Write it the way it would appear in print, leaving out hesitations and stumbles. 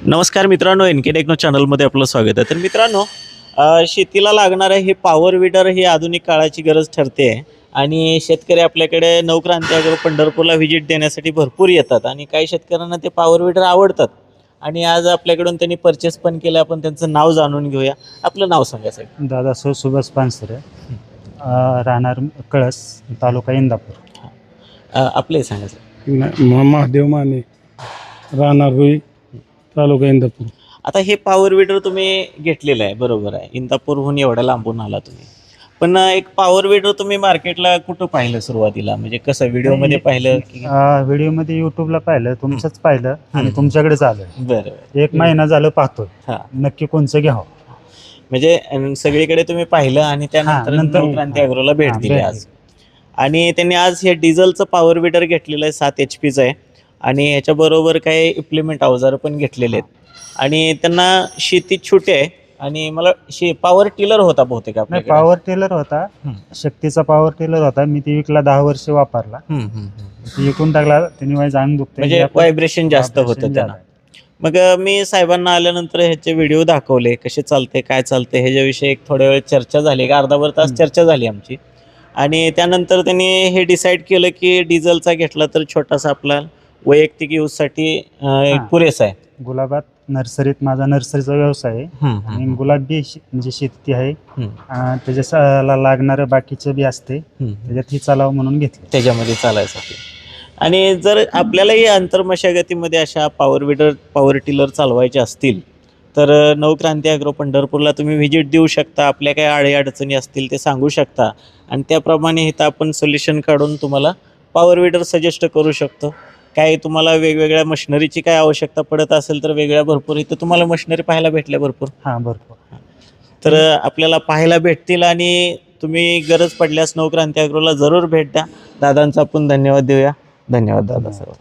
नमस्कार मित्रांनो, N K techno चॅनलमध्ये आपलं स्वागत आहे. तर मित्रांनो, शेतीला लागणारं हे पॉवर विडर ही आधुनिक काळाची गरज ठरते आणि शेतकरी आपल्याकडे नवक्रांती ॲग्रो पंढरपूरला व्हिजिट देण्यासाठी भरपूर येतात आणि काही शेतकऱ्यांना ते पॉवर विडर आवडतात आणि आज आपल्याकडून त्यांनी परचेस पण केलं. आपण त्यांचं नाव जाणून घेऊया. आपलं नाव सांगा साहेब. दादासाहेब सुभाष पानसरे, राहणार कळस, तालुका इंदापूर. आपले सांगा साहेब. महादेव माने, राहणार रुई, तालुका इंदापूर. आता हे पॉवर विडर तुम्ही घेतलेलं आहे, बरोबर आहे. इंदापूरहून एवढ्या लांबून आला तुम्ही, पण एक पॉवर विडर तुम्ही मार्केटला कुठं पाहिलं सुरुवातीला? म्हणजे कसं, व्हिडिओमध्ये पाहिलं की? व्हिडिओमध्ये युट्यूबला पाहिलं, तुमचंच पाहिलं आणि तुमच्याकडेच आलं. बरं. एक महिना झालं पाहतोय, हां, नक्की कोणचं घ्यावं. म्हणजे सगळीकडे तुम्ही पाहिलं आणि त्यानंतर नंतर नवक्रांती ॲग्रोला भेट दिली भेट आज. आणि त्यांनी आज हे डिझेलचं पॉवर विडर घेतलेलं आहे, 7 HP आहे आणि ह्याच्याबरोबर काही इम्प्लिमेंट अवजारं पण घेतलेले आहेत. आणि त्यांना शेती छोटी आहे आणि मला पॉवर टिलर होता बहुतेक नाही, आपल्याकडे. पॉवर टेलर होता, हं. शक्तीचा पॉवर टेलर होता. मी ती विकला, 10 वर्ष वापरला. ती विकून टाकला, त्याने माझं अंग दुखते. म्हणजे व्हायब्रेशन जास्त होतं त्यांना. मग मी साहेबांना आल्यानंतर ह्याचे व्हिडिओ दाखवले, कसे चालते, काय चालते, ह्याच्याविषयी एक थोड्या वेळ चर्चा झाली, एक अर्धाभर तास चर्चा झाली आमची. आणि त्यानंतर त्यांनी हे डिसाईड केलं की डिझेलचा घेतला तर छोटासा आपला वैयक्तिक यूजसाठी पुरेसा आहे. गुलाबात नर्सरीत माझा नर्सरीचा व्यवसाय आहे आणि गुलाब बी म्हणजे शेती आहे. त्याच्याला लागणारं बाकीचं बी असते, त्याच्यात ही चालावं म्हणून घेतलं, त्याच्यामध्ये चालायसाठी. आणि जर आपल्यालाही अंतर्मशागतीमध्ये अशा पॉवर टिलर चालवायचे असतील तर नवक्रांती ॲग्रो पंढरपूरला तुम्ही व्हिजिट देऊ शकता. आपल्या काही अडीअडचणी असतील ते सांगू शकता आणि त्याप्रमाणे इथं आपण सोल्युशन काढून तुम्हाला पॉवर विडर सजेस्ट करू शकतो. काही तुम्हाला वेगवेगळ्या मशिनरीची काय आवश्यकता पडत असेल तर वेगळ्या भरपूर इथं तुम्हाला मशिनरी पाहायला भेटल्या भरपूर. भरपूर. तर आपल्याला पाहायला भेटतील आणि तुम्ही गरज पडल्यास नवक्रांती ॲग्रोला जरूर भेट द्या. दादांचा आपण धन्यवाद देऊया. धन्यवाद दादा सर्व.